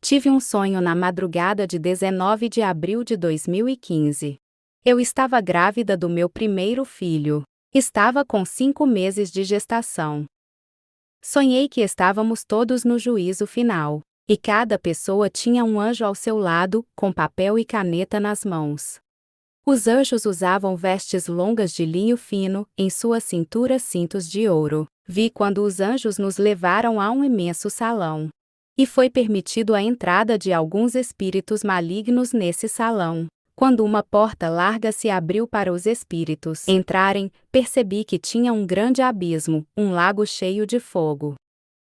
Tive um sonho na madrugada de 19 de abril de 2015. Eu estava grávida do meu primeiro filho. Estava com 5 meses de gestação. Sonhei que estávamos todos no juízo final, e cada pessoa tinha um anjo ao seu lado, com papel e caneta nas mãos. Os anjos usavam vestes longas de linho fino, em sua cintura cintos de ouro. Vi quando os anjos nos levaram a um imenso salão. E foi permitido a entrada de alguns espíritos malignos nesse salão. Quando uma porta larga se abriu para os espíritos entrarem, percebi que tinha um grande abismo, um lago cheio de fogo.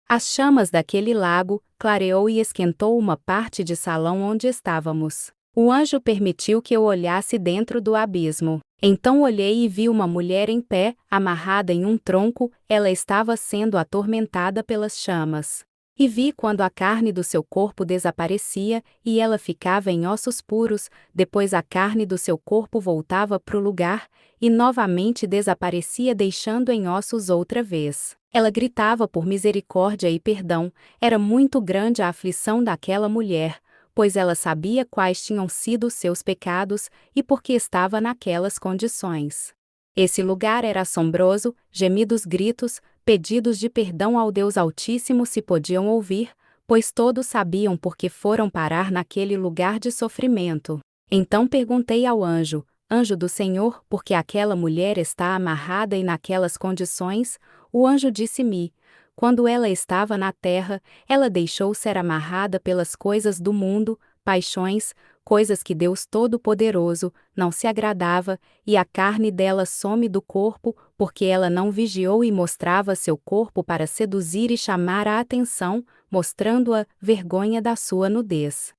As chamas daquele lago clareou e esquentou uma parte de salão onde estávamos. O anjo permitiu que eu olhasse dentro do abismo. Então olhei e vi uma mulher em pé, amarrada em um tronco, ela estava sendo atormentada pelas chamas. E vi quando a carne do seu corpo desaparecia, e ela ficava em ossos puros, depois a carne do seu corpo voltava para o lugar, e novamente desaparecia deixando em ossos outra vez. Ela gritava por misericórdia e perdão, era muito grande a aflição daquela mulher, pois ela sabia quais tinham sido seus pecados, e por que estava naquelas condições. Esse lugar era assombroso, gemidos, gritos, pedidos de perdão ao Deus Altíssimo se podiam ouvir, pois todos sabiam por que foram parar naquele lugar de sofrimento. Então perguntei ao anjo, anjo do Senhor, por que aquela mulher está amarrada e naquelas condições? O anjo disse-me, quando ela estava na terra, ela deixou ser amarrada pelas coisas do mundo, paixões, coisas que Deus Todo-Poderoso não se agradava, e a carne dela some do corpo, porque ela não vigiou e mostrava seu corpo para seduzir e chamar a atenção, mostrando a vergonha da sua nudez.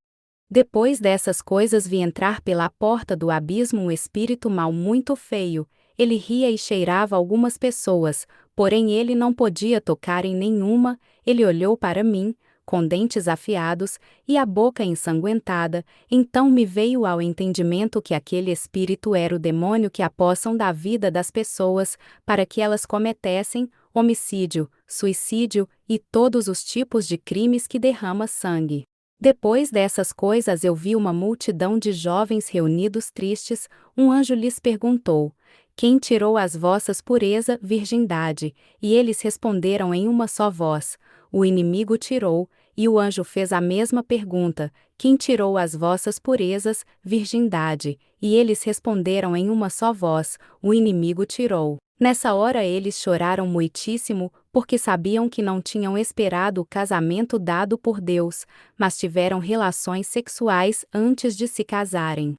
Depois dessas coisas vi entrar pela porta do abismo um espírito mau muito feio. Ele ria e cheirava algumas pessoas, porém ele não podia tocar em nenhuma. Ele olhou para mim, com dentes afiados, e a boca ensanguentada, então me veio ao entendimento que aquele espírito era o demônio que apossam da vida das pessoas, para que elas cometessem homicídio, suicídio e todos os tipos de crimes que derrama sangue. Depois dessas coisas eu vi uma multidão de jovens reunidos tristes. Um anjo lhes perguntou, quem tirou as vossas pureza, virgindade? E eles responderam em uma só voz, o inimigo tirou. E o anjo fez a mesma pergunta, quem tirou as vossas purezas, virgindade? E eles responderam em uma só voz, o inimigo tirou. Nessa hora eles choraram muitíssimo, porque sabiam que não tinham esperado o casamento dado por Deus, mas tiveram relações sexuais antes de se casarem.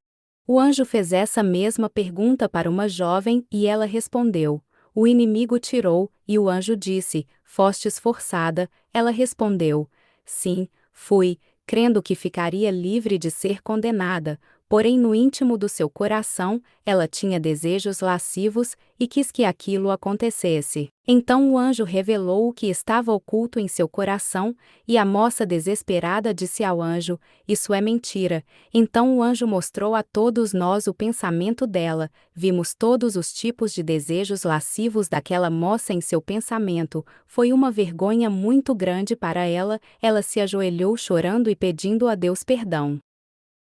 O anjo fez essa mesma pergunta para uma jovem e ela respondeu, o inimigo tirou, e o anjo disse, fostes forçada, ela respondeu, sim, fui, crendo que ficaria livre de ser condenada, porém no íntimo do seu coração, ela tinha desejos lascivos e quis que aquilo acontecesse. Então o anjo revelou o que estava oculto em seu coração, e a moça desesperada disse ao anjo, isso é mentira. Então o anjo mostrou a todos nós o pensamento dela, vimos todos os tipos de desejos lascivos daquela moça em seu pensamento, foi uma vergonha muito grande para ela, ela se ajoelhou chorando e pedindo a Deus perdão.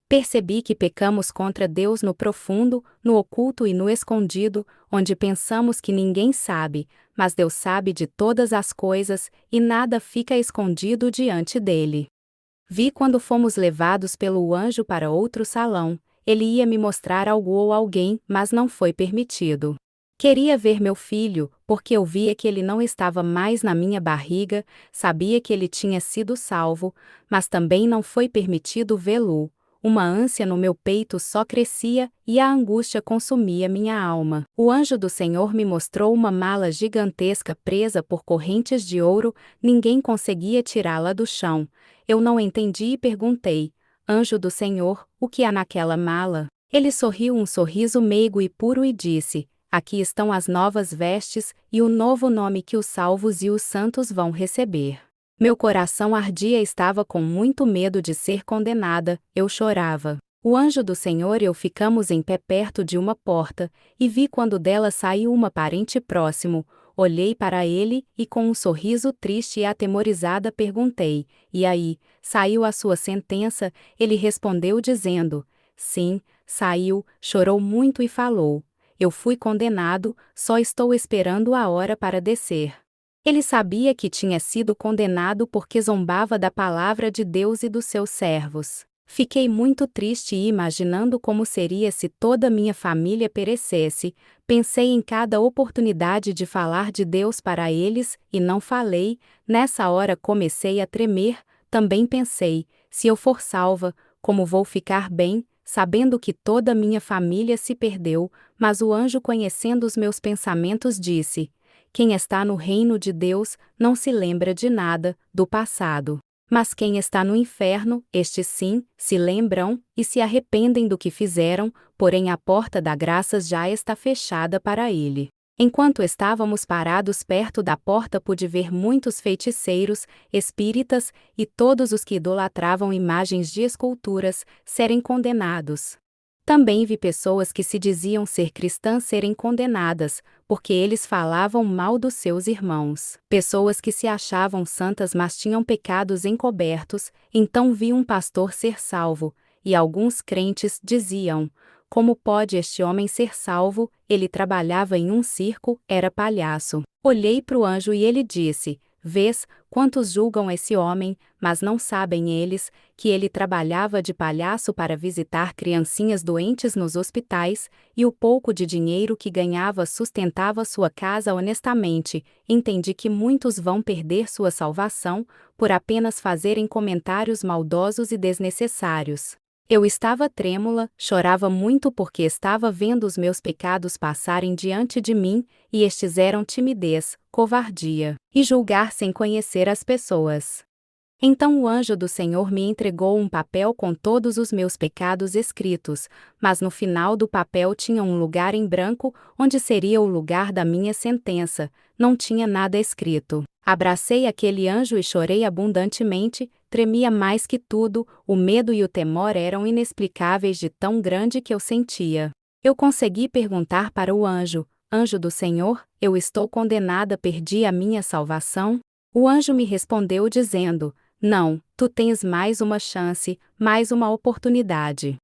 Percebi que pecamos contra Deus no profundo, no oculto e no escondido, onde pensamos que ninguém sabe, mas Deus sabe de todas as coisas, e nada fica escondido diante dele. Vi quando fomos levados pelo anjo para outro salão, ele ia me mostrar algo ou alguém, mas não foi permitido. Queria ver meu filho, porque eu via que ele não estava mais na minha barriga, sabia que ele tinha sido salvo, mas também não foi permitido vê-lo. Uma ânsia no meu peito só crescia, e a angústia consumia minha alma. O anjo do Senhor me mostrou uma mala gigantesca presa por correntes de ouro, ninguém conseguia tirá-la do chão. Eu não entendi e perguntei, anjo do Senhor, o que há naquela mala? Ele sorriu um sorriso meigo e puro e disse, aqui estão as novas vestes, e o novo nome que os salvos e os santos vão receber. Meu coração ardia e estava com muito medo de ser condenada, eu chorava. O anjo do Senhor e eu ficamos em pé perto de uma porta, e vi quando dela saiu uma parente próximo, Olhei para ele e com um sorriso triste e atemorizada perguntei: "E aí, saiu a sua sentença?" Ele respondeu dizendo: "Sim, saiu", chorou muito e falou: "Eu fui condenado, só estou esperando a hora para descer." Ele sabia que tinha sido condenado porque zombava da palavra de Deus e dos seus servos. Fiquei muito triste e imaginando como seria se toda minha família perecesse. Pensei em cada oportunidade de falar de Deus para eles, e não falei. Nessa hora comecei a tremer. Também pensei: se eu for salva, como vou ficar bem, sabendo que toda minha família se perdeu? Mas o anjo, conhecendo os meus pensamentos, disse: quem está no reino de Deus não se lembra de nada do passado. Mas quem está no inferno, estes sim, se lembram e se arrependem do que fizeram, porém a porta da graça já está fechada para ele. Enquanto estávamos parados perto da porta, pude ver muitos feiticeiros, espíritas e todos os que idolatravam imagens de esculturas serem condenados. Também vi pessoas que se diziam ser cristãs serem condenadas, porque eles falavam mal dos seus irmãos. Pessoas que se achavam santas, mas tinham pecados encobertos. Então vi um pastor ser salvo, e alguns crentes diziam: como pode este homem ser salvo? Ele trabalhava em um circo, era palhaço. Olhei para o anjo e ele disse: vês, quantos julgam esse homem, mas não sabem eles que ele trabalhava de palhaço para visitar criancinhas doentes nos hospitais, e o pouco de dinheiro que ganhava sustentava sua casa honestamente. Entendi que muitos vão perder sua salvação por apenas fazerem comentários maldosos e desnecessários. Eu estava trêmula, chorava muito porque estava vendo os meus pecados passarem diante de mim, e estes eram timidez, covardia e julgar sem conhecer as pessoas. Então o anjo do Senhor me entregou um papel com todos os meus pecados escritos, mas no final do papel tinha um lugar em branco, onde seria o lugar da minha sentença. Não tinha nada escrito. Abracei aquele anjo e chorei abundantemente, tremia mais que tudo, o medo e o temor eram inexplicáveis de tão grande que eu sentia. Eu consegui perguntar para o anjo: anjo do Senhor, eu estou condenada, perdi a minha salvação? O anjo me respondeu dizendo: não, tu tens mais uma chance, mais uma oportunidade.